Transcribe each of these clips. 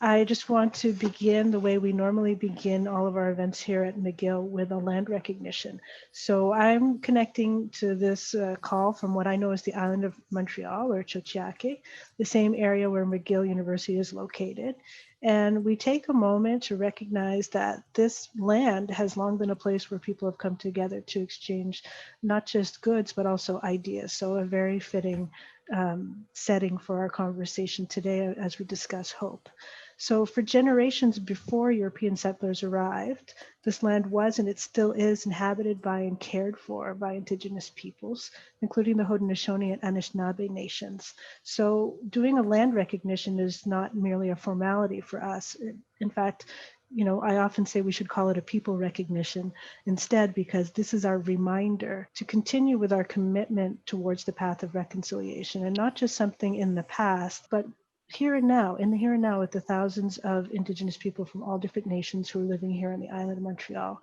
I just want to begin the way we normally begin all of our events here at McGill with a land recognition. So I'm connecting to this call from what I know is the island of Montreal, or Chochiake, the same area where McGill University is located. And we take a moment to recognize that this land has long been a place where people have come together to exchange not just goods, but also ideas. So a very fitting setting for our conversation today as we discuss hope. So for generations before European settlers arrived, this land was and it still is inhabited by and cared for by indigenous peoples, including the Haudenosaunee and Anishinaabe nations. So doing a land recognition is not merely a formality for us. In fact, I often say we should call it a people recognition instead, because this is our reminder to continue with our commitment towards the path of reconciliation, and not just something in the past, but here and now, in the here and now, with the thousands of Indigenous people from all different nations who are living here on the island of Montreal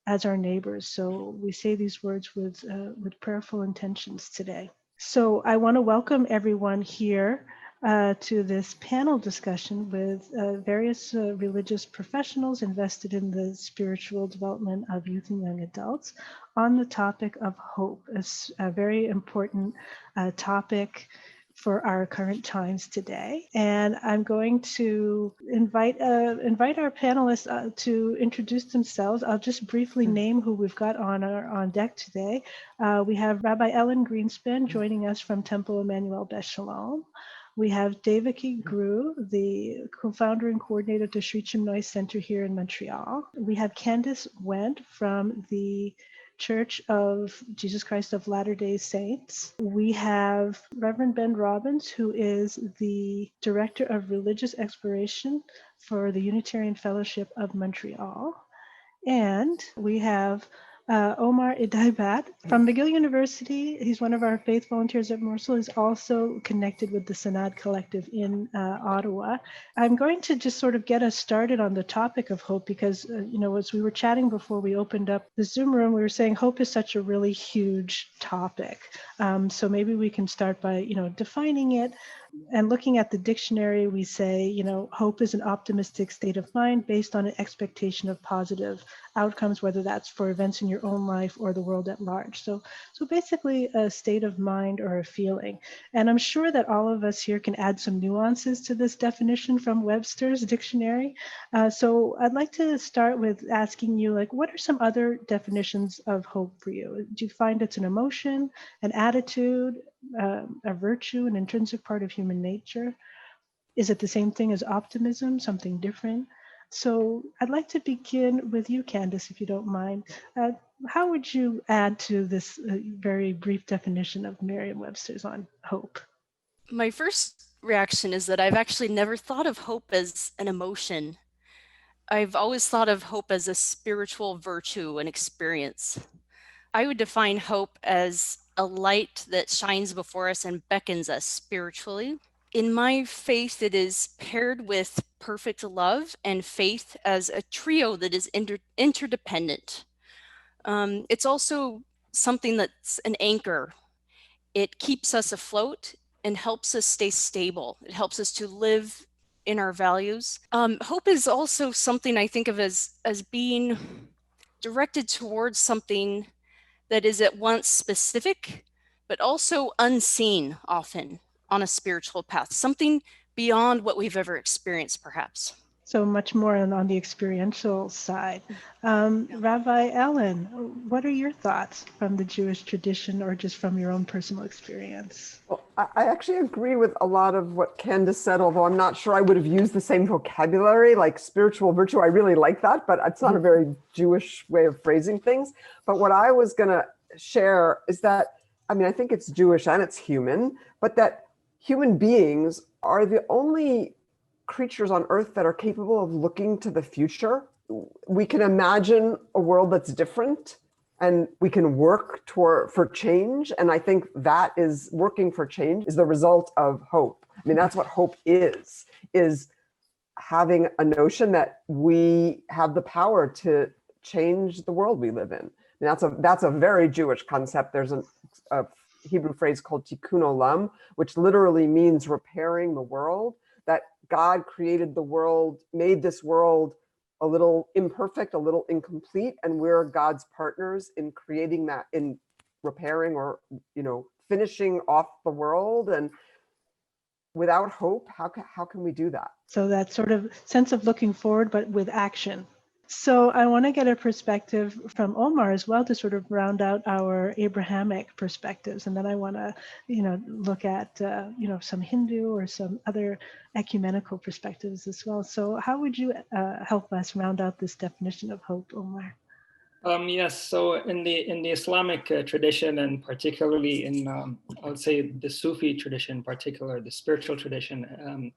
as our neighbors. So we say these words with prayerful intentions today. So I want to welcome everyone here to this panel discussion with various religious professionals invested in the spiritual development of youth and young adults on the topic of hope, a very important topic for our current times today. And I'm going to invite our panelists to introduce themselves. I'll just briefly name who we've got on deck today. We have Rabbi Ellen Greenspan joining us from Temple Emmanuel Beth Shalom. We have Devaki Gru, the co-founder and coordinator of the Sri Chinmoy Center here in Montreal. We have Candice Wendt from the Church of Jesus Christ of Latter-day Saints. We have Reverend Ben Robbins, who is the Director of Religious Exploration for the Unitarian Fellowship of Montreal. And we have Omar Idaibat from McGill University. He's one of our faith volunteers at MORSL. He's also connected with the Sanad Collective in Ottawa. I'm going to just sort of get us started on the topic of hope because, as we were chatting before we opened up the Zoom room, we were saying hope is such a really huge topic. So maybe we can start by, defining it. And looking at the dictionary, we say, hope is an optimistic state of mind based on an expectation of positive outcomes, whether that's for events in your own life or the world at large. So basically a state of mind or a feeling. And I'm sure that all of us here can add some nuances to this definition from Webster's dictionary. So I'd like to start with asking you, what are some other definitions of hope for you? Do you find it's an emotion, an attitude, a virtue, an intrinsic part of human nature? Is it the same thing as optimism, something different? So I'd like to begin with you, Candice, if you don't mind. How would you add to this very brief definition of Merriam-Webster's on hope? My first reaction is that I've actually never thought of hope as an emotion. I've always thought of hope as a spiritual virtue and experience. I would define hope as a light that shines before us and beckons us spiritually. In my faith, it is paired with perfect love and faith as a trio that is interdependent. It's also something that's an anchor. It keeps us afloat and helps us stay stable. It helps us to live in our values. Hope is also something I think of as being directed towards something that is at once specific, but also unseen often on a spiritual path, something beyond what we've ever experienced, perhaps. So much more on the experiential side. Rabbi Ellen, what are your thoughts from the Jewish tradition or just from your own personal experience? Well, I actually agree with a lot of what Candice said, although I'm not sure I would have used the same vocabulary, like spiritual virtue. I really like that, but it's not a very Jewish way of phrasing things. But what I was going to share is that, I think it's Jewish and it's human, but that human beings are the only creatures on earth that are capable of looking to the future. We can imagine a world that's different and we can work for change. And I think that is working for change is the result of hope. That's what hope is having a notion that we have the power to change the world we live in. That's a very Jewish concept. There's a Hebrew phrase called tikkun olam, which literally means repairing the world. That God created the world, made this world a little imperfect, a little incomplete, and we're God's partners in creating that, in repairing or, finishing off the world. And without hope, how can we do that? So that sort of sense of looking forward, but with action. So I want to get a perspective from Omar as well to sort of round out our Abrahamic perspectives. And then I want to, look at, some Hindu or some other ecumenical perspectives as well. So how would you help us round out this definition of hope, Omar? Yes, so in the Islamic tradition, and particularly in, I would say the Sufi tradition in particular, the spiritual tradition,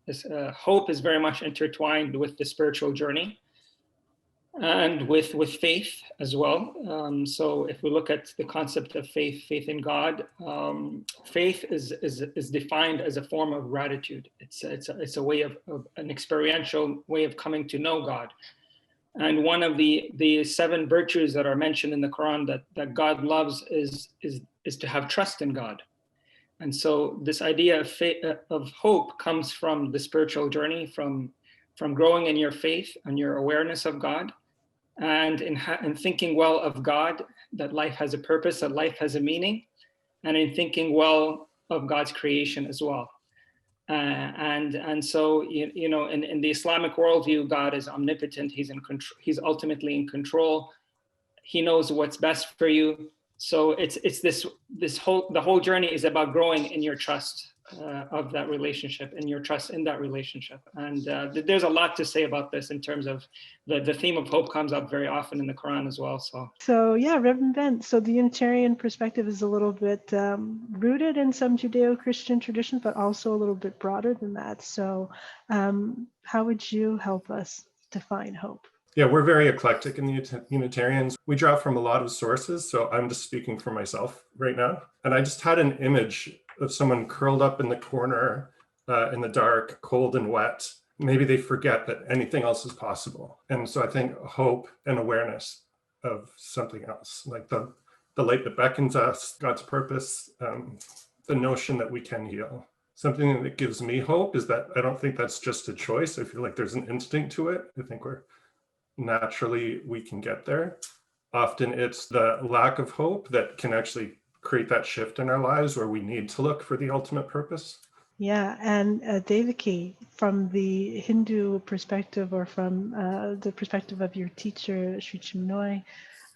hope is very much intertwined with the spiritual journey and with faith as well. So if we look at the concept of faith in God, faith is defined as a form of gratitude. It's a way of an experiential way of coming to know God. And one of the 7 virtues that are mentioned in the Quran that God loves is to have trust in God. And so this idea of faith, of hope, comes from the spiritual journey, from growing in your faith and your awareness of God, and in thinking well of God, that life has a purpose, that life has a meaning, and in thinking well of God's creation as well. And so, in the Islamic worldview, God is omnipotent. He's in control. He's ultimately in control. He knows what's best for you. So it's the whole journey is about growing in your trust of that relationship, and your trust in that relationship. And there's a lot to say about this in terms of the theme of hope comes up very often in the Quran as well. So yeah, Reverend Ben, so the Unitarian perspective is a little bit rooted in some Judeo-Christian traditions, but also a little bit broader than that. So how would you help us define hope? Yeah, we're very eclectic in the Unitarians. We draw from a lot of sources, so I'm just speaking for myself right now. And I just had an image of someone curled up in the corner in the dark, cold and wet. Maybe they forget that anything else is possible. And so I think hope and awareness of something else, like the light that beckons us, God's purpose, the notion that we can heal. Something that gives me hope is that I don't think that's just a choice. I feel like there's an instinct to it. I think naturally we can get there. Often it's the lack of hope that can actually create that shift in our lives where we need to look for the ultimate purpose. Yeah, and Devaki, from the Hindu perspective, or from the perspective of your teacher, Sri Chinmoy,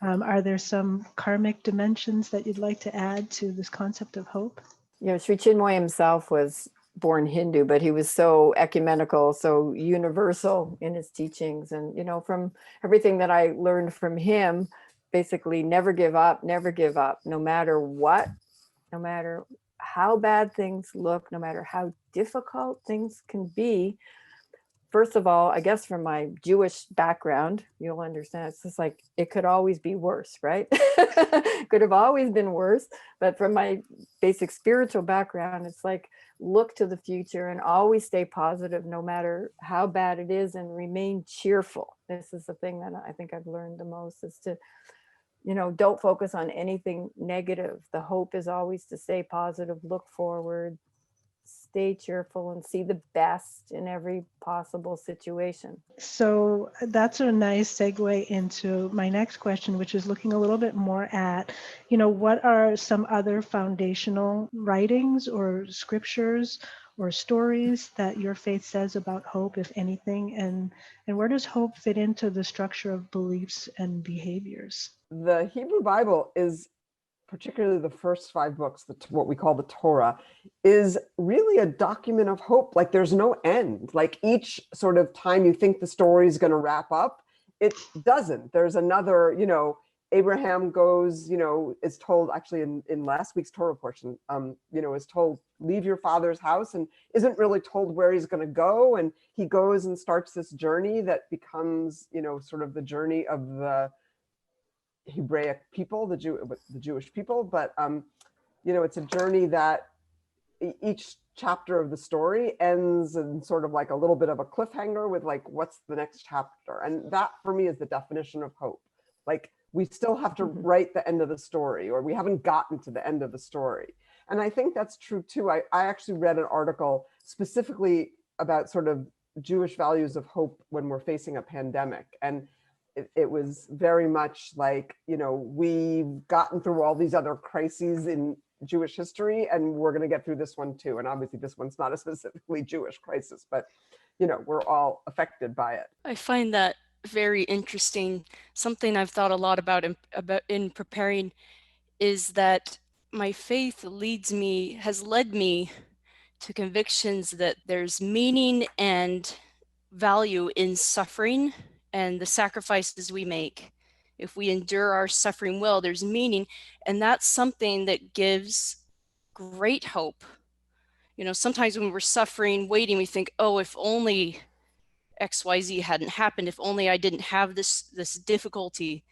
are there some karmic dimensions that you'd like to add to this concept of hope? Sri Chinmoy himself was born Hindu, but he was so ecumenical, so universal in his teachings. And, from everything that I learned from him, basically never give up, no matter what, no matter how bad things look, no matter how difficult things can be. First of all, I guess from my Jewish background, you'll understand, it's just like, it could always be worse, right? Could have always been worse. But from my basic spiritual background, it's like, look to the future and always stay positive, no matter how bad it is, and remain cheerful. This is the thing that I think I've learned the most, is to, don't focus on anything negative. The hope is always to stay positive, look forward, stay cheerful, and see the best in every possible situation. So that's a nice segue into my next question, which is looking a little bit more at, what are some other foundational writings or scriptures or stories that your faith says about hope, if anything, and where does hope fit into the structure of beliefs and behaviors? The Hebrew Bible is, particularly the first 5 books, what we call the Torah, is really a document of hope. Like, there's no end. Like, each sort of time you think the story is going to wrap up, it doesn't. There's another, Abraham goes, is told, actually in last week's Torah portion, is told, leave your father's house, and isn't really told where he's going to go. And he goes and starts this journey that becomes, sort of the journey of the Hebraic people, the Jewish people. But, it's a journey that each chapter of the story ends in sort of like a little bit of a cliffhanger with like, what's the next chapter? And that for me is the definition of hope. Like, we still have to write the end of the story, or we haven't gotten to the end of the story. And I think that's true too. I actually read an article specifically about sort of Jewish values of hope when we're facing a pandemic. And it was very much like, you know, we've gotten through all these other crises in Jewish history, and we're going to get through this one too. And obviously this one's not a specifically Jewish crisis, but, you know, we're all affected by it. I find that very interesting. Something I've thought a lot about in preparing is that my faith has led me to convictions that there's meaning and value in suffering and the sacrifices we make. If we endure our suffering well, there's meaning, and that's something that gives great hope. You know, sometimes when we're suffering, waiting, we think, oh, if only XYZ hadn't happened, if only I didn't have this difficulty,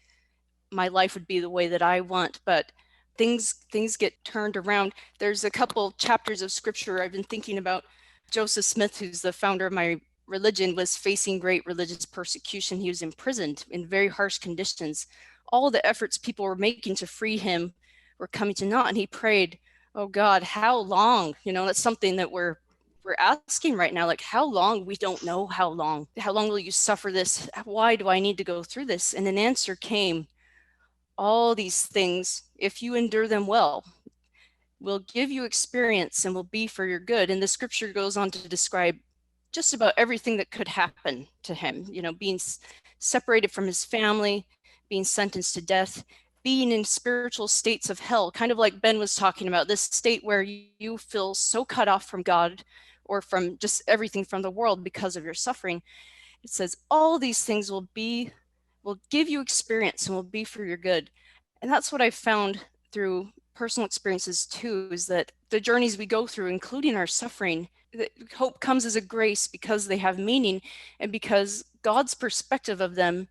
my life would be the way that I want. But things get turned around. There's a couple chapters of scripture I've been thinking about. Joseph Smith, who's the founder of my religion, was facing great religious persecution. He was imprisoned in very harsh conditions. All the efforts people were making to free him were coming to naught, and he prayed, oh God, how long? You know, that's something that we're asking right now, like how long? We don't know how long. How long will you suffer this? Why do I need to go through this? And an answer came, all these things, if you endure them well, will give you experience and will be for your good. And the scripture goes on to describe just about everything that could happen to him, you know, being separated from his family, being sentenced to death, being in spiritual states of hell, kind of like Ben was talking about, this state where you feel so cut off from God or from just everything from the world because of your suffering. It says all these things will give you experience and will be for your good. And that's what I found through personal experiences too, is that the journeys we go through, including our suffering, hope comes as a grace because they have meaning and because God's perspective of them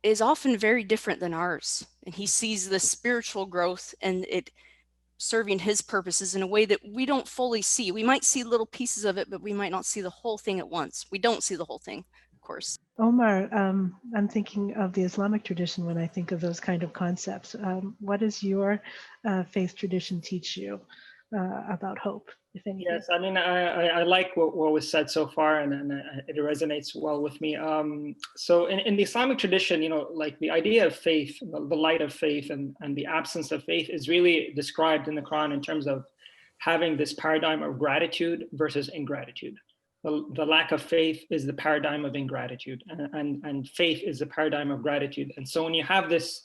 is often very different than ours. And he sees the spiritual growth and it serving his purposes in a way that we don't fully see. We might see little pieces of it, but we might not see the whole thing at once. We don't see the whole thing, of course. Omar, I'm thinking of the Islamic tradition when I think of those kind of concepts. What does your faith tradition teach you about hope, if anything? Yes, I mean, I like what was said so far, and it resonates well with me. So in the Islamic tradition, you know, like the idea of faith, the light of faith and the absence of faith is really described in the Quran in terms of having this paradigm of gratitude versus ingratitude. The lack of faith is the paradigm of ingratitude, and faith is the paradigm of gratitude. And so when you have this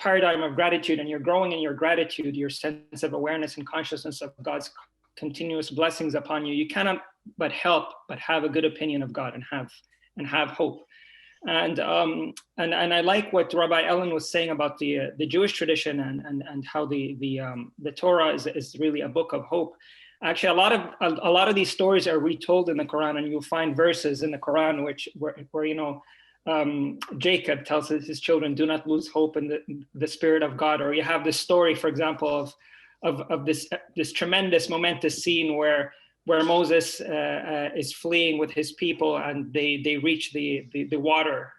paradigm of gratitude and you're growing in your gratitude, your sense of awareness and consciousness of God's continuous blessings upon you, you cannot but have a good opinion of God and have hope. And I like what Rabbi Ellen was saying about the Jewish tradition and how the Torah is really a book of hope. Actually, a lot of these stories are retold in the Quran, and you'll find verses in the Quran where you know, Jacob tells his children, do not lose hope in the Spirit of God. Or you have this story, for example, of this tremendous momentous scene where Moses is fleeing with his people, and they reach the water,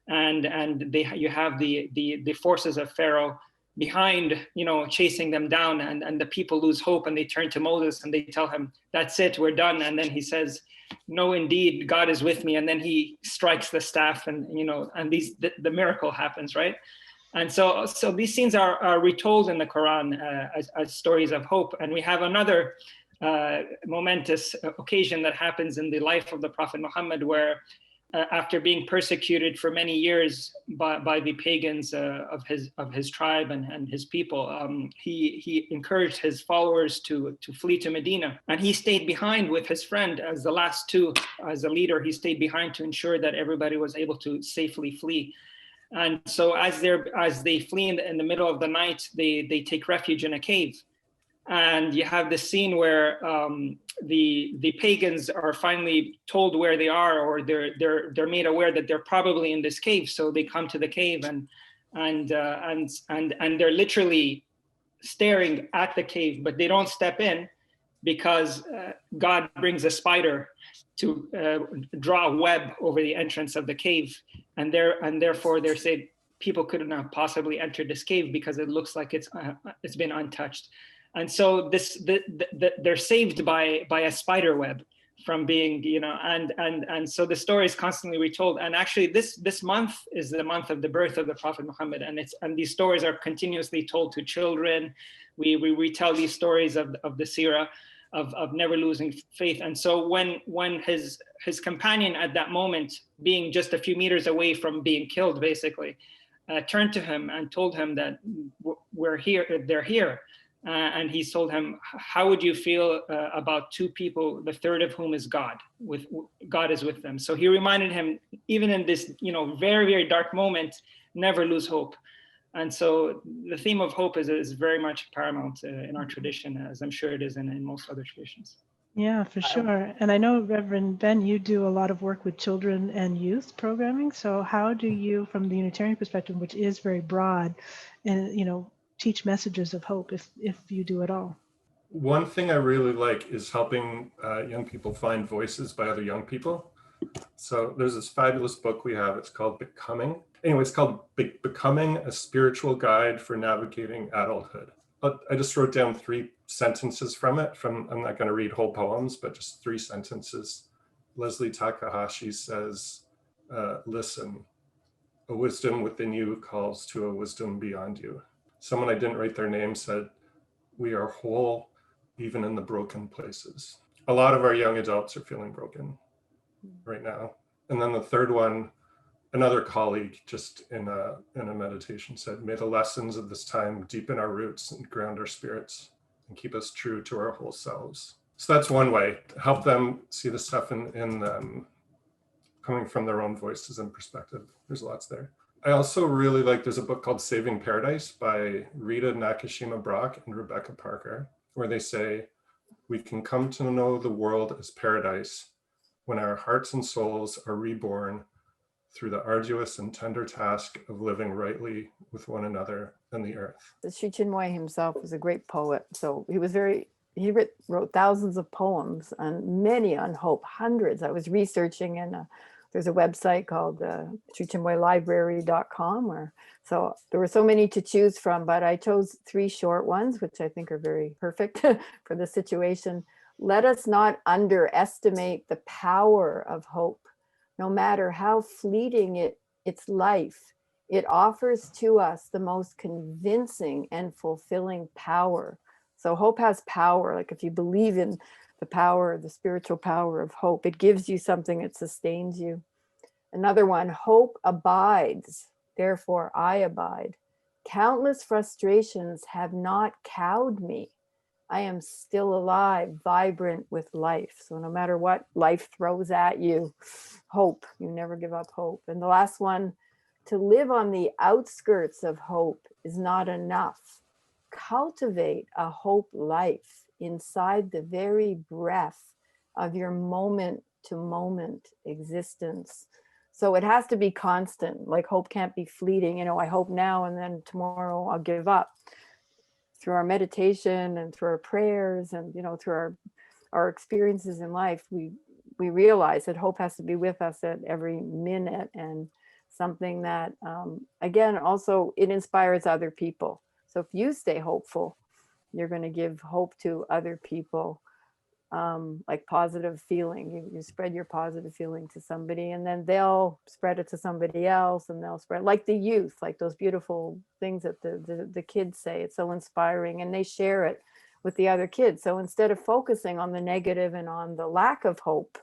and you have the forces of Pharaoh behind, you know, chasing them down, and the people lose hope, and they turn to Moses and they tell him, that's it, we're done. And then he says, no, indeed, God is with me. And then he strikes the staff, and, you know, and the miracle happens, right? And so these scenes are retold in the Quran as stories of hope. And we have another momentous occasion that happens in the life of the Prophet Muhammad, where after being persecuted for many years by the pagans of his tribe and his people, he encouraged his followers to flee to Medina, and he stayed behind with his friend as the last two. As a leader, he stayed behind to ensure that everybody was able to safely flee. And so as they flee in the middle of the night, they take refuge in a cave. And you have this scene where the pagans are finally told where they are, or they're made aware that they're probably in this cave. So they come to the cave and they're literally staring at the cave, but they don't step in because God brings a spider to draw a web over the entrance of the cave, and therefore they say people couldn't have possibly entered this cave because it looks like it's been untouched. And so they're saved by a spider web. from being, and so the story is constantly retold. And actually this month is the month of the birth of the Prophet Muhammad, and these stories are continuously told to children. We retell these stories of the seerah, of never losing faith. And so when his companion at that moment, being just a few meters away from being killed, basically, turned to him and told him that we're here, they're here. And he told him, how would you feel about two people, the third of whom is God? God is with them. So he reminded him, even in this, very, very dark moment, never lose hope. And so the theme of hope is very much paramount in our tradition, as I'm sure it is in most other traditions. Yeah, for sure. And I know, Reverend Ben, you do a lot of work with children and youth programming. So how do you, from the Unitarian perspective, which is very broad, and teach messages of hope, if you do at all? One thing I really like is helping young people find voices by other young people. So there's this fabulous book we have. It's called Becoming. Anyway, it's called Becoming, a Spiritual Guide for Navigating Adulthood. I just wrote down 3 sentences from it. I'm not going to read whole poems, but just 3 sentences. Leslie Takahashi says, listen, a wisdom within you calls to a wisdom beyond you. Someone I didn't write their name said, we are whole even in the broken places. A lot of our young adults are feeling broken right now. And then the third one, another colleague just in a meditation said, may the lessons of this time deepen our roots and ground our spirits and keep us true to our whole selves. So that's one way, help them see the stuff in them coming from their own voices and perspective. There's lots there. I also really like, there's a book called Saving Paradise by Rita Nakashima Brock and Rebecca Parker, where they say, we can come to know the world as paradise when our hearts and souls are reborn through the arduous and tender task of living rightly with one another and the earth. Sri Chinmoy himself was a great poet. So he wrote thousands of poems, and many on hope, hundreds. I was researching, and there's a website called SriChinmoyLibrary.com. So there were so many to choose from, but I chose 3 short ones, which I think are very perfect for the situation. Let us not underestimate the power of hope. No matter how fleeting its life, it offers to us the most convincing and fulfilling power. So hope has power. Like if you believe in the power, the spiritual power of hope, it gives you something that sustains you. Another one, hope abides, therefore I abide. Countless frustrations have not cowed me. I am still alive, vibrant with life. So no matter what life throws at you, hope, you never give up hope. And the last one, to live on the outskirts of hope is not enough. Cultivate a hope life inside the very breath of your moment to moment existence. So it has to be constant. Like hope can't be fleeting. I hope now and then tomorrow I'll give up. Through our meditation and through our prayers and through our experiences in life, we realize that hope has to be with us at every minute, and something that again also it inspires other people. So if you stay hopeful, you're going to give hope to other people, like positive feeling. You spread your positive feeling to somebody, and then they'll spread it to somebody else, and they'll spread, like the youth, like those beautiful things that the kids say. It's so inspiring, and they share it with the other kids. So instead of focusing on the negative and on the lack of hope,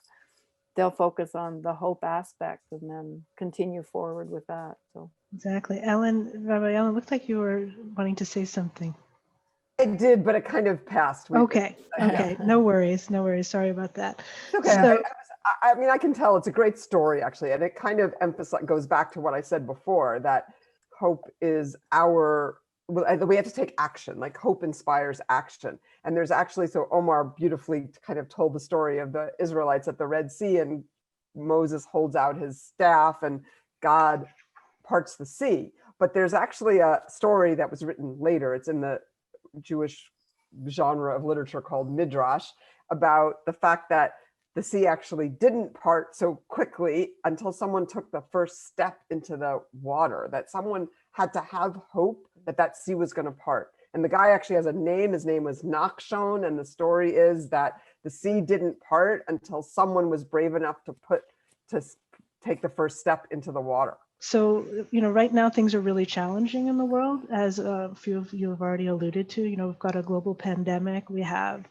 they'll focus on the hope aspect and then continue forward with that. So Exactly. Rabbi Ellen, looked like you were wanting to say something. I did, but it kind of passed. Okay. No worries. Sorry about that. Okay. So, I mean, I can tell it's a great story, actually. And it kind of goes back to what I said before, that hope is we have to take action. Like hope inspires action. And there's actually, so Omar beautifully kind of told the story of the Israelites at the Red Sea, and Moses holds out his staff and God parts the sea. But there's actually a story that was written later. It's in the Jewish genre of literature called Midrash, about the fact that the sea actually didn't part so quickly until someone took the first step into the water, that someone had to have hope that sea was going to part. And the guy actually has a name. His name was Nachshon. And the story is that the sea didn't part until someone was brave enough to take the first step into the water. So, right now things are really challenging in the world, as a few of you have already alluded to. We've got a global pandemic. We have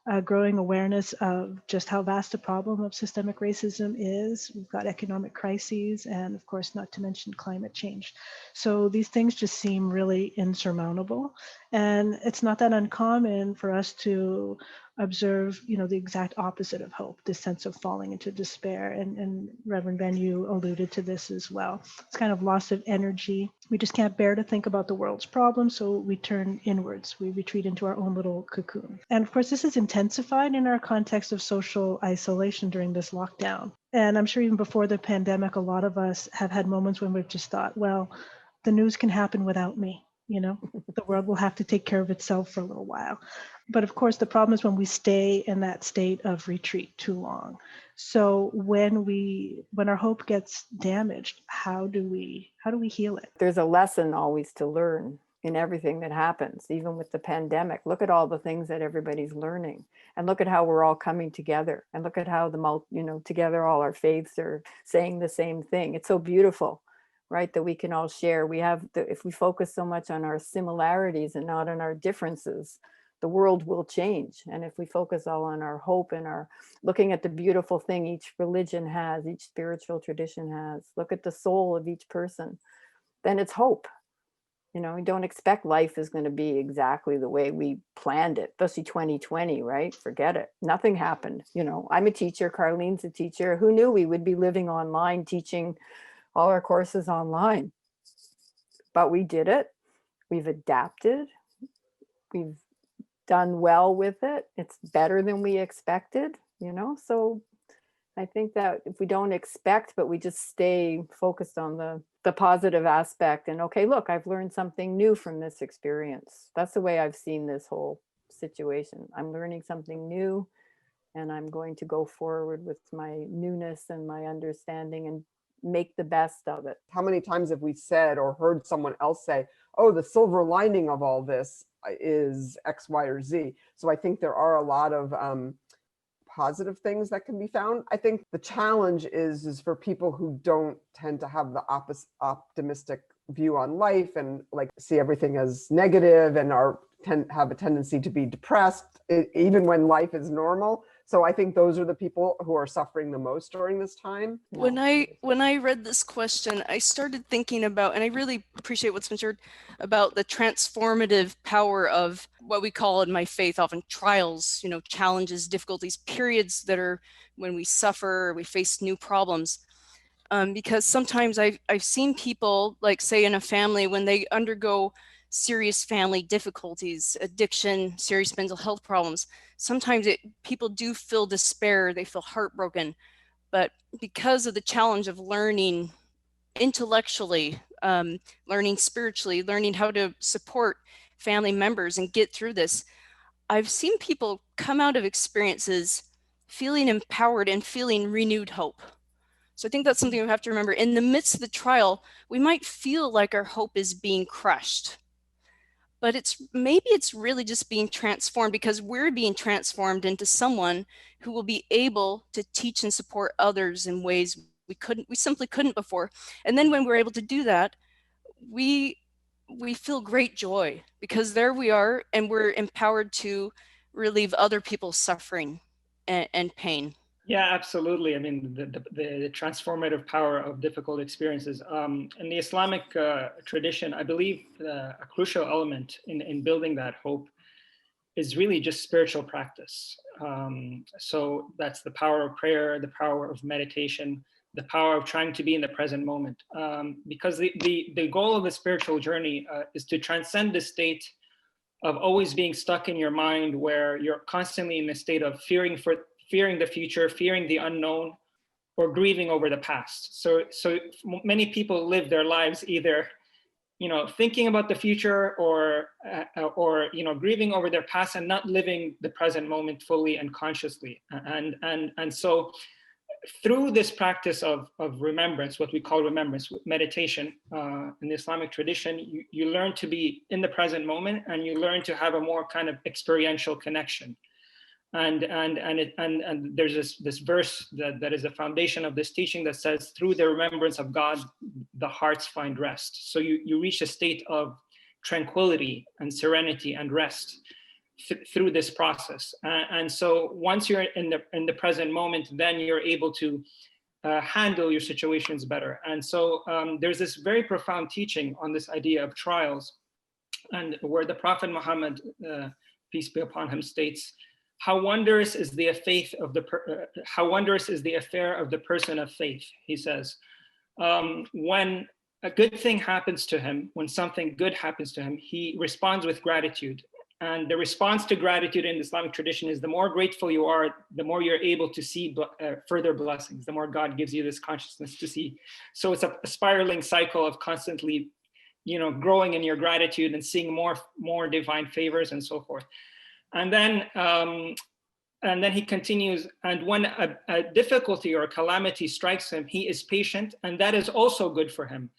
a growing awareness of just how vast a problem of systemic racism is. We've got economic crises, and of course, not to mention climate change. So these things just seem really insurmountable. And it's not that uncommon for us to observe, the exact opposite of hope, this sense of falling into despair. And Reverend Van, you alluded to this as well. It's kind of loss of energy. We just can't bear to think about the world's problems, so we turn inwards. We retreat into our own little cocoon. And of course, this is intensified in our context of social isolation during this lockdown. And I'm sure even before the pandemic, a lot of us have had moments when we've just thought, well, the news can happen without me. The world will have to take care of itself for a little while. But of course, the problem is when we stay in that state of retreat too long. So when our hope gets damaged, how do we heal it? There's a lesson always to learn in everything that happens, even with the pandemic. Look at all the things that everybody's learning, and look at how we're all coming together, and look at how together all our faiths are saying the same thing. It's so beautiful, right? That we can all share. If we focus so much on our similarities and not on our differences, the world will change. And if we focus all on our hope and our looking at the beautiful thing each religion has, each spiritual tradition has, look at the soul of each person, then it's hope. We don't expect life is going to be exactly the way we planned it, especially 2020, right? Forget it. Nothing happened. I'm a teacher. Carlene's a teacher. Who knew we would be living online, teaching all our courses online? But we did it. We've adapted. We've done well with it. It's better than we expected, so I think that if we don't expect, but we just stay focused on the positive aspect, and okay, look, I've learned something new from this experience. That's the way I've seen this whole situation. I'm learning something new, and I'm going to go forward with my newness and my understanding and make the best of it. How many times have we said or heard someone else say, oh, the silver lining of all this is X, Y, or Z? So I think there are a lot of positive things that can be found. I think the challenge is for people who don't tend to have the optimistic view on life and see everything as negative and have a tendency to be depressed even when life is normal. So I think those are the people who are suffering the most during this time. When I read this question, I started thinking about, and I really appreciate what's been shared about the transformative power of what we call in my faith often trials, challenges, difficulties, periods that are when we suffer, or we face new problems. Because sometimes I've seen people, say in a family, when they undergo serious family difficulties, addiction, serious mental health problems, sometimes people do feel despair, they feel heartbroken. But because of the challenge of learning intellectually, learning spiritually, learning how to support family members and get through this, I've seen people come out of experiences feeling empowered and feeling renewed hope. So I think that's something we have to remember. In the midst of the trial, we might feel like our hope is being crushed, but maybe it's really just being transformed, because we're being transformed into someone who will be able to teach and support others in ways we simply couldn't before. And then when we're able to do that, we feel great joy, because there we are, and we're empowered to relieve other people's suffering and pain. Yeah, absolutely. I mean, the transformative power of difficult experiences. In the Islamic tradition, I believe a crucial element in building that hope is really just spiritual practice. So that's the power of prayer, the power of meditation, the power of trying to be in the present moment. Because the goal of the spiritual journey is to transcend the state of always being stuck in your mind, where you're constantly in a state of fearing the future, fearing the unknown, or grieving over the past. So many people live their lives either, thinking about the future or grieving over their past and not living the present moment fully and consciously. And so through this practice of remembrance, what we call remembrance, meditation, in the Islamic tradition, you learn to be in the present moment, and you learn to have a more kind of experiential connection. And there's this verse that is the foundation of this teaching that says, through the remembrance of God, the hearts find rest. So you reach a state of tranquility and serenity and rest through this process. And so once you're in the present moment, then you're able to handle your situations better. And so there's this very profound teaching on this idea of trials, and where the Prophet Muhammad, peace be upon him, states, how wondrous is the faith of how wondrous is the affair of the person of faith. He says, when a good thing happens to him, when something good happens to him, he responds with gratitude. And the response to gratitude in the Islamic tradition is, the more grateful you are, the more you're able to see further blessings, the more God gives you this consciousness to see. So it's a spiraling cycle of constantly, growing in your gratitude and seeing more divine favors and so forth. And then he continues, and when a difficulty or a calamity strikes him, he is patient, and that is also good for him.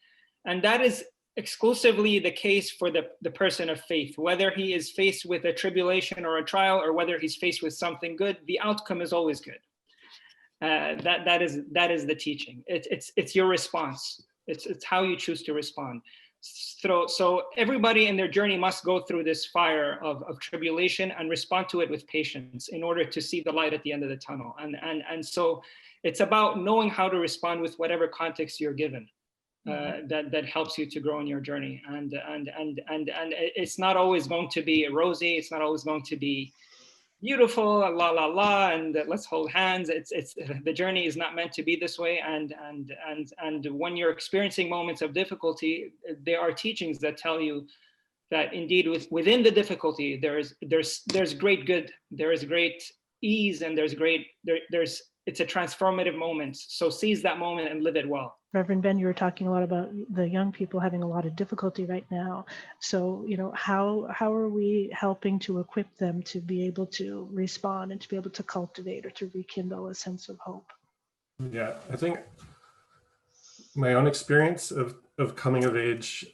And that is exclusively the case for the person of faith. Whether he is faced with a tribulation or a trial, or whether he's faced with something good, the outcome is always good. That is the teaching. It's your response. It's how you choose to respond. So everybody in their journey must go through this fire of tribulation and respond to it with patience in order to see the light at the end of the tunnel. And so it's about knowing how to respond with whatever context you're given. That helps you to grow in your journey, and it's not always going to be rosy. It's not always going to be beautiful, la la la, and let's hold hands. It's the journey is not meant to be this way. And when you're experiencing moments of difficulty, there are teachings that tell you that indeed within the difficulty there's great good, there is great ease, and it's a transformative moment. So seize that moment and live it well. Reverend Ben, you were talking a lot about the young people having a lot of difficulty right now. So, how are we helping to equip them to be able to respond and to be able to cultivate or to rekindle a sense of hope? Yeah, I think my own experience of coming of age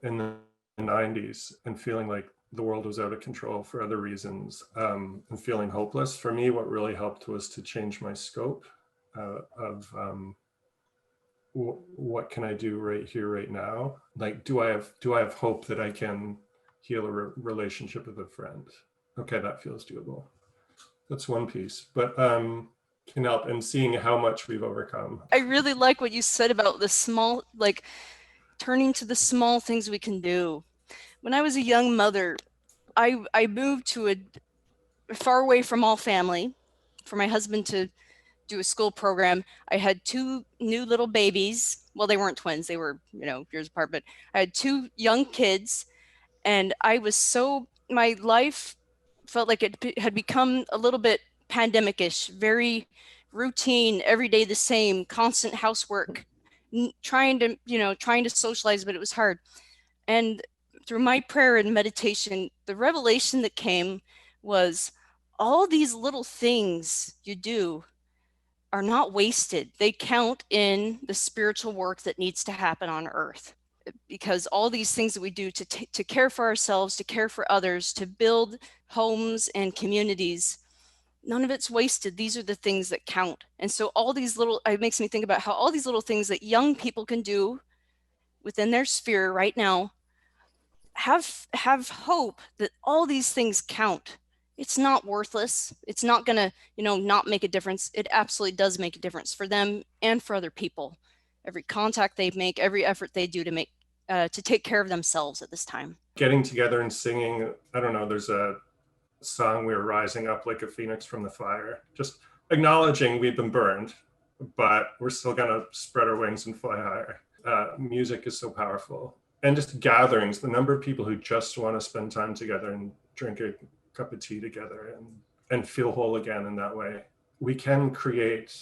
in the 90s and feeling like the world was out of control for other reasons, and feeling hopeless, for me, what really helped was to change my scope of what can I do right here, right now? Like, do I have hope that I can heal a relationship with a friend? Okay, that feels doable. That's one piece, but can help in seeing how much we've overcome. I really like what you said about the small, like turning to the small things we can do. When I was a young mother, I moved to a far away from all family for my husband to do a school program. I had two new little babies. Well, they weren't twins. They were, years apart, but I had two young kids, and my life felt like it had become a little bit pandemic-ish, very routine, every day the same, constant housework, trying to socialize, but it was hard. And through my prayer and meditation, the revelation that came was all these little things you do are not wasted. They count in the spiritual work that needs to happen on earth, because all these things that we do to care for ourselves, to care for others, to build homes and communities, none of it's wasted. These are the things that count. And so it makes me think about how all these little things that young people can do within their sphere right now have hope that all these things count. It's not worthless. It's not gonna, not make a difference. It absolutely does make a difference for them and for other people. Every contact they make, every effort they do to take care of themselves at this time. Getting together and singing, I don't know, there's a song, we're rising up like a phoenix from the fire, just acknowledging we've been burned, but we're still gonna spread our wings and fly higher. Music is so powerful. And just gatherings, the number of people who just want to spend time together and drink a cup of tea together and feel whole again in that way. We can create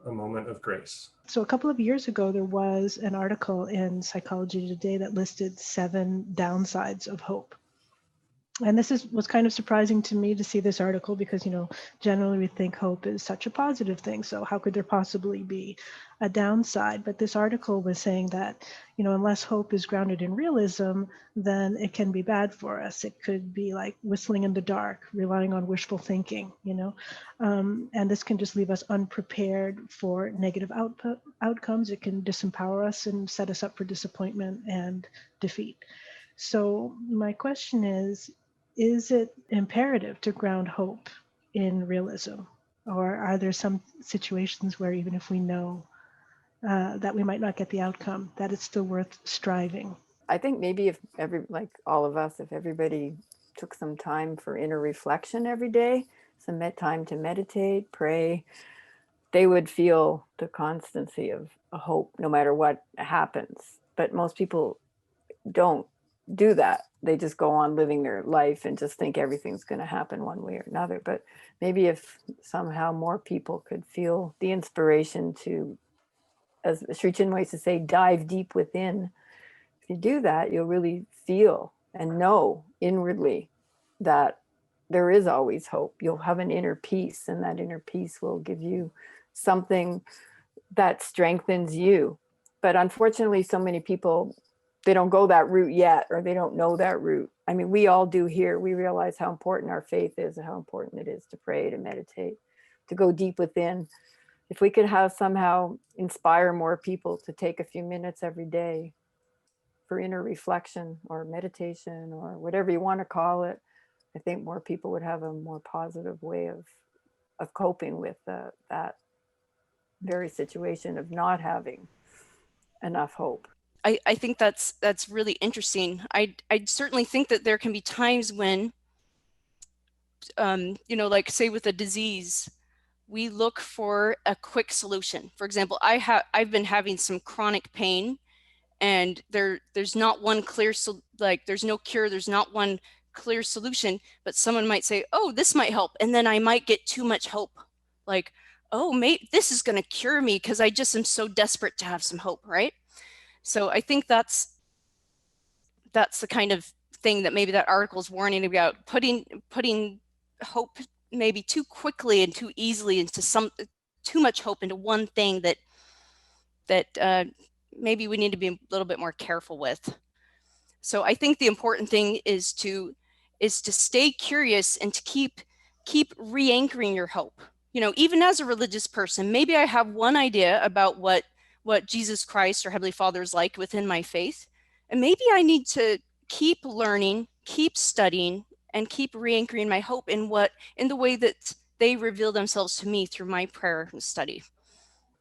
a moment of grace. So a couple of years ago, there was an article in Psychology Today that listed 7 downsides of hope. And was kind of surprising to me to see this article because, generally we think hope is such a positive thing. So how could there possibly be a downside? But this article was saying that, unless hope is grounded in realism, then it can be bad for us. It could be like whistling in the dark, relying on wishful thinking, and this can just leave us unprepared for negative outcomes. It can disempower us and set us up for disappointment and defeat. So my question is it imperative to ground hope in realism? Or are there some situations where even if we know that we might not get the outcome, that it's still worth striving? I think maybe if like all of us, if everybody took some time for inner reflection every day, some time to meditate, pray, they would feel the constancy of a hope no matter what happens. But most people don't do that. They just go on living their life and just think everything's going to happen one way or another. But maybe if somehow more people could feel the inspiration to, as Sri Chinmoy used to say, dive deep within. If you do that, you'll really feel and know inwardly that there is always hope. You'll have an inner peace, and that inner peace will give you something that strengthens you. But unfortunately, so many people, they don't go that route yet, or they don't know that route. I mean, we all do here. We realize how important our faith is and how important it is to pray, to meditate, to go deep within. If we could have somehow inspire more people to take a few minutes every day for inner reflection or meditation or whatever you want to call it, I think more people would have a more positive way of coping with that very situation of not having enough hope. I think that's really interesting. I certainly think that there can be times when, like say with a disease, we look for a quick solution. For example, I've been having some chronic pain, and there's not one clear, there's no cure, there's not one clear solution, but someone might say, oh, this might help. And then I might get too much hope. Like, oh, maybe this is going to cure me because I just am so desperate to have some hope, right? So I think that's the kind of thing that maybe that article is warning about, putting hope maybe too quickly and too easily into too much hope into one thing that maybe we need to be a little bit more careful with. So I think the important thing is to stay curious and to keep re-anchoring your hope. Even as a religious person, maybe I have one idea about what Jesus Christ or Heavenly Father is like within my faith. And maybe I need to keep learning, keep studying, and keep re-anchoring my hope in the way that they reveal themselves to me through my prayer and study.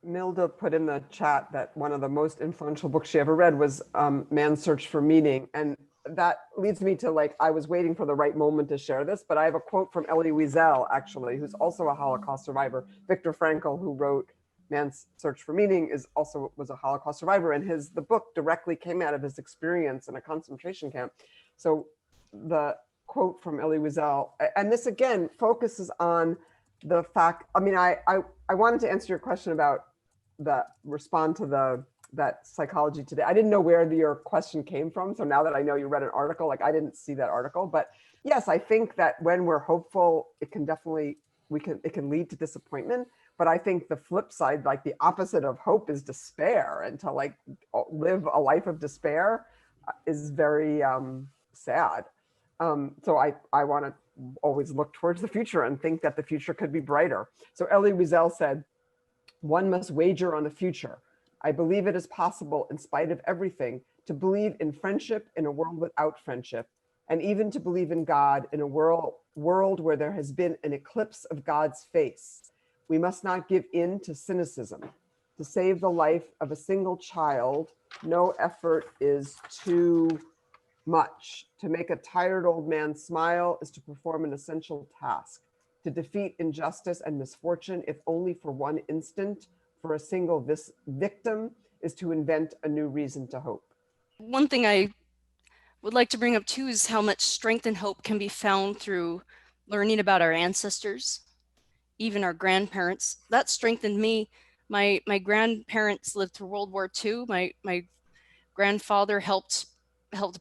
Milda put in the chat that one of the most influential books she ever read was Man's Search for Meaning. And that leads me to I was waiting for the right moment to share this, but I have a quote from Elie Wiesel, actually, who's also a Holocaust survivor. Viktor Frankl, who wrote Man's Search for Meaning, was a Holocaust survivor, and the book directly came out of his experience in a concentration camp. So the quote from Elie Wiesel, and this again focuses on the fact, I mean, I wanted to answer your question about respond to that Psychology Today. I didn't know where your question came from. So now that I know you read an article, I didn't see that article, but yes, I think that when we're hopeful, it can definitely, it can lead to disappointment. But I think the flip side, the opposite of hope is despair, and to live a life of despair is very sad. So I want to always look towards the future and think that the future could be brighter. So Elie Wiesel said, one must wager on the future. I believe it is possible, in spite of everything, to believe in friendship in a world without friendship, and even to believe in God in a world where there has been an eclipse of God's face. We must not give in to cynicism. To save the life of a single child, no effort is too much. To make a tired old man smile is to perform an essential task. To defeat injustice and misfortune, if only for one instant, for a single victim, is to invent a new reason to hope. One thing I would like to bring up too is how much strength and hope can be found through learning about our ancestors, even our grandparents. That strengthened me. My grandparents lived through World War II. My grandfather helped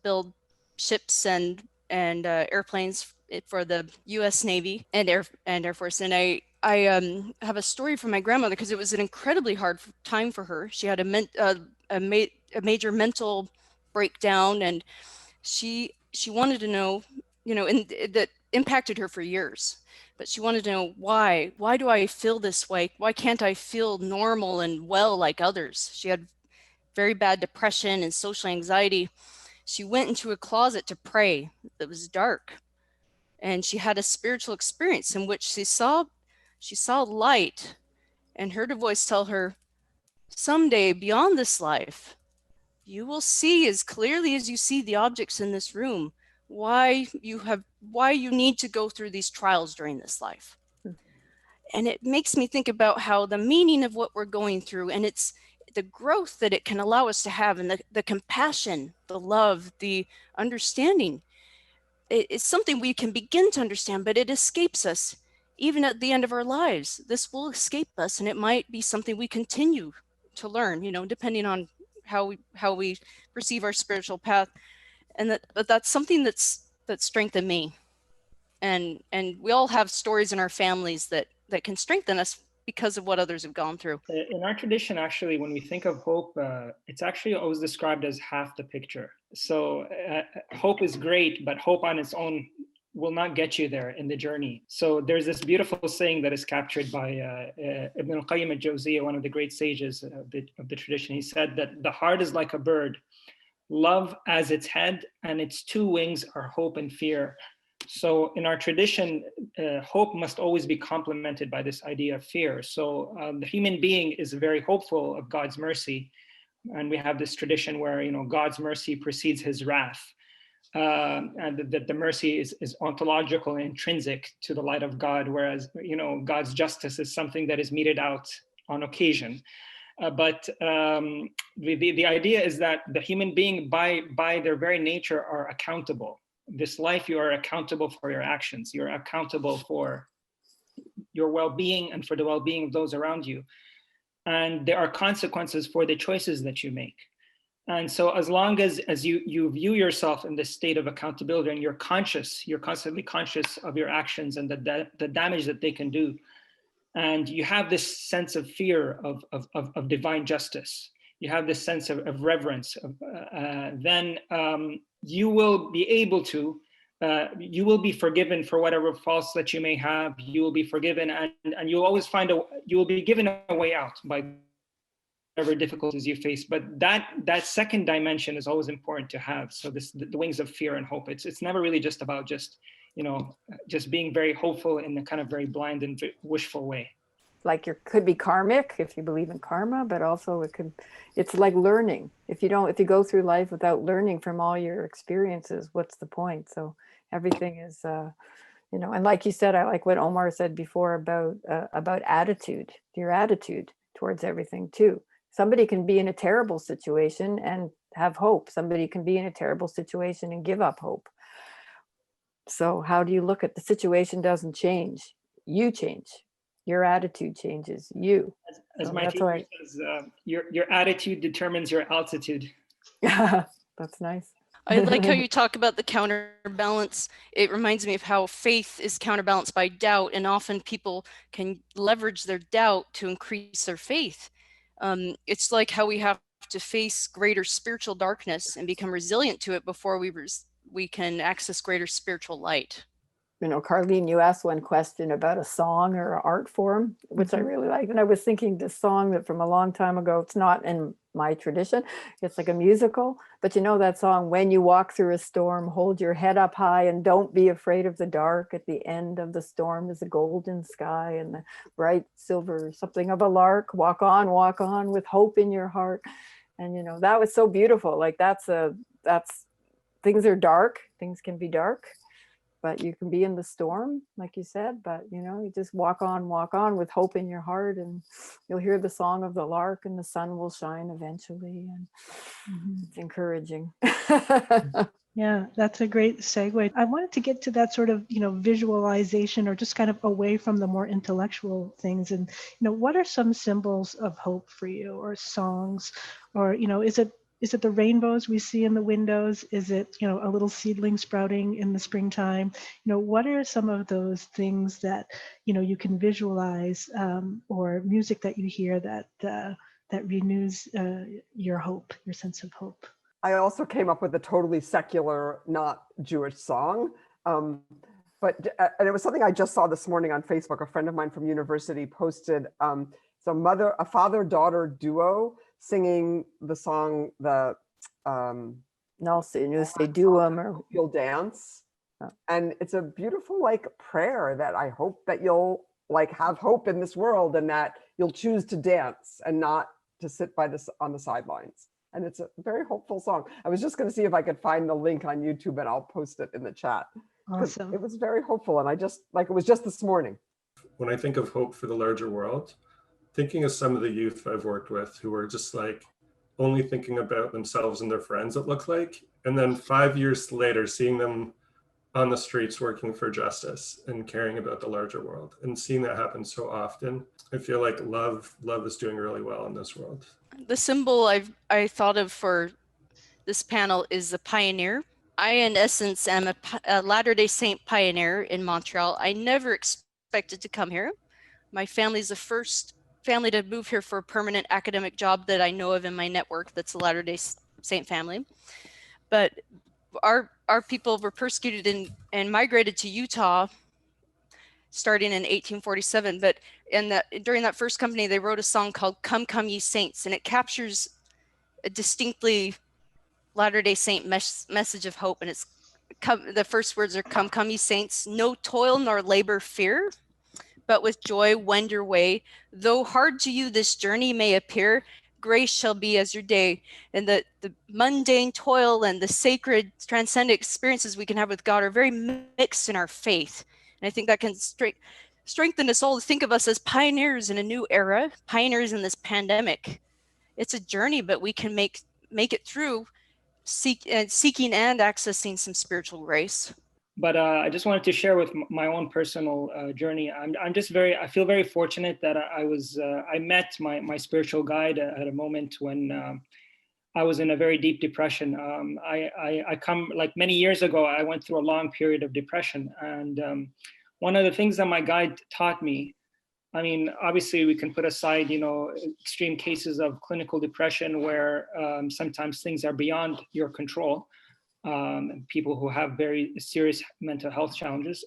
build ships and airplanes for the U.S. Navy and Air Force. And I have a story from my grandmother, because it was an incredibly hard time for her. She had a major mental breakdown, and she wanted to know, and that impacted her for years. But she wanted to know why do I feel this way? Why can't I feel normal and well like others? She had very bad depression and social anxiety. She went into a closet to pray that was dark, and she had a spiritual experience in which she saw light, and heard a voice tell her, someday beyond this life, you will see as clearly as you see the objects in this room why you need to go through these trials during this life. And it makes me think about how the meaning of what we're going through, and it's the growth that it can allow us to have, and the compassion, the love, the understanding. It's something we can begin to understand, but it escapes us. Even at the end of our lives, this will escape us, and it might be something we continue to learn, depending on how we perceive our spiritual path. And that's something that strengthened me. And we all have stories in our families that can strengthen us because of what others have gone through. In our tradition, actually, when we think of hope, it's actually always described as half the picture. So hope is great, but hope on its own will not get you there in the journey. So there's this beautiful saying that is captured by Ibn al-Qayyim al-Jawziyya, one of the great sages of the tradition. He said that the heart is like a bird, love as its head, and its two wings are hope and fear. So in our tradition, hope must always be complemented by this idea of fear. So the human being is very hopeful of God's mercy. And we have this tradition where, God's mercy precedes his wrath. And that the mercy is ontological and intrinsic to the light of God, whereas, God's justice is something that is meted out on occasion. But the idea is that the human being, by their very nature, are accountable. This life, you are accountable for your actions. You're accountable for your well-being and for the well-being of those around you. And there are consequences for the choices that you make. And so as long as you view yourself in this state of accountability, and you're constantly conscious of your actions and the damage that they can do, and you have this sense of fear of divine justice, you have this sense of reverence, then you will be able to, you will be forgiven for whatever faults that you may have. You will be forgiven, and you'll always you will be given a way out by whatever difficulties you face. But that second dimension is always important to have. So the wings of fear and hope. It's never really just about just being very hopeful in a kind of very blind and wishful way. Like could be karmic if you believe in karma, but also it's like learning. If you go through life without learning from all your experiences, what's the point? So everything is, and like you said, I like what Omar said before about attitude, your attitude towards everything too. Somebody can be in a terrible situation and have hope. Somebody can be in a terrible situation and give up hope. So how do you look at the situation? Doesn't change. You change. Your attitude changes you. As my teacher says, your attitude determines your altitude. That's nice. I like how you talk about the counterbalance. It reminds me of how faith is counterbalanced by doubt, and often people can leverage their doubt to increase their faith. It's like how we have to face greater spiritual darkness and become resilient to it before we can access greater spiritual light. Carlene, you asked one question about a song or an art form, which I really liked. And I was thinking this song that from a long time ago, it's not in my tradition. It's like a musical, but that song, when you walk through a storm, hold your head up high and don't be afraid of the dark. At the end of the storm is a golden sky and the bright silver, something of a lark. Walk on with hope in your heart. And, that was so beautiful. Like that's things are dark. Things can be dark. But you can be in the storm, like you said, but you just walk on with hope in your heart, and you'll hear the song of the lark, and the sun will shine eventually. And it's encouraging. Yeah, that's a great segue. I wanted to get to that sort of, visualization, or just kind of away from the more intellectual things. And, what are some symbols of hope for you, or songs, or, is is it the rainbows we see in the windows? Is it, a little seedling sprouting in the springtime? What are some of those things that, you can visualize, or music that you hear that renews your hope, your sense of hope? I also came up with a totally secular, not Jewish song. And it was something I just saw this morning on Facebook. A friend of mine from university posted a father-daughter duo singing the song, No, so you say do them or You'll Dance. And it's a beautiful prayer that I hope that you'll have hope in this world, and that you'll choose to dance and not to sit on the sidelines. And it's a very hopeful song. I was just going to see if I could find the link on YouTube, and I'll post it in the chat. Awesome. It was very hopeful, and it was just this morning. When I think of hope for the larger world, thinking of some of the youth I've worked with who are just only thinking about themselves and their friends, it looked like, and then 5 years later, seeing them on the streets working for justice and caring about the larger world, and seeing that happen so often, I feel like love is doing really well in this world. The symbol I thought of for this panel is the pioneer. I, in essence, am a Latter-day Saint pioneer in Montreal. I never expected to come here. My family's the first family to move here for a permanent academic job that I know of in my network that's a Latter-day Saint family. But our people were persecuted and migrated to Utah starting in 1847. But during that first company, they wrote a song called Come, Come Ye Saints, and it captures a distinctly Latter-day Saint message of hope. And the first words are, come, come ye saints, no toil nor labor fear, but with joy wend your way. Though hard to you this journey may appear, grace shall be as your day. And the mundane toil and the sacred transcendent experiences we can have with God are very mixed in our faith. And I think that can strengthen us all to think of us as pioneers in a new era, pioneers in this pandemic. It's a journey, but we can make it through seeking and accessing some spiritual grace. But I just wanted to share with my own personal journey. I feel very fortunate that I met my spiritual guide at a moment when I was in a very deep depression. I come, many years ago, I went through a long period of depression. And one of the things that my guide taught me, obviously we can put aside, extreme cases of clinical depression where sometimes things are beyond your control. People who have very serious mental health challenges.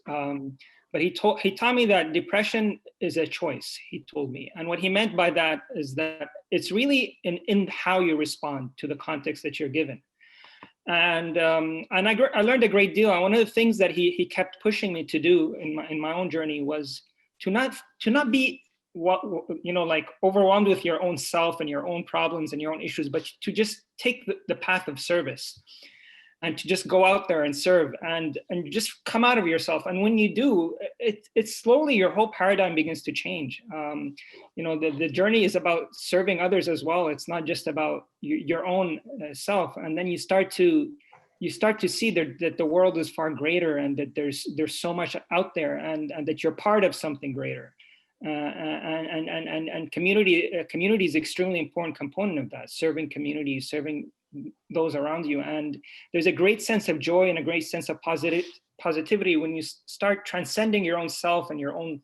But he taught me that depression is a choice, he told me. And what he meant by that is that it's really in how you respond to the context that you're given. And I learned a great deal. And one of the things that he kept pushing me to do in my own journey was to not be overwhelmed with your own self and your own problems and your own issues, but to just take the path of service. And to just go out there and serve and just come out of yourself. And when you do, it's slowly your whole paradigm begins to change. The journey is about serving others as well. It's not just about your own self. And then you start to see that the world is far greater, and that there's so much out there, and that you're part of something greater. And community is extremely important component of that. Serving community, serving those around you, and there's a great sense of joy and a great sense of positivity when you start transcending your own self and your own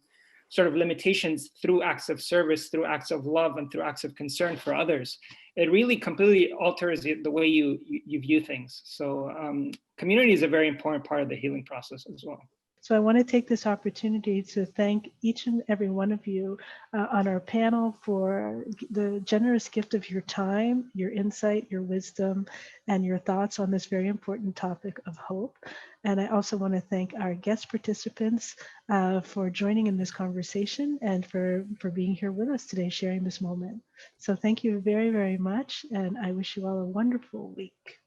sort of limitations through acts of service, through acts of love, and through acts of concern for others. It really completely alters the way you view things. So community is a very important part of the healing process as well. So I want to take this opportunity to thank each and every one of you on our panel for the generous gift of your time, your insight, your wisdom, and your thoughts on this very important topic of hope. And I also want to thank our guest participants for joining in this conversation and for being here with us today, sharing this moment. So thank you very, very much. And I wish you all a wonderful week.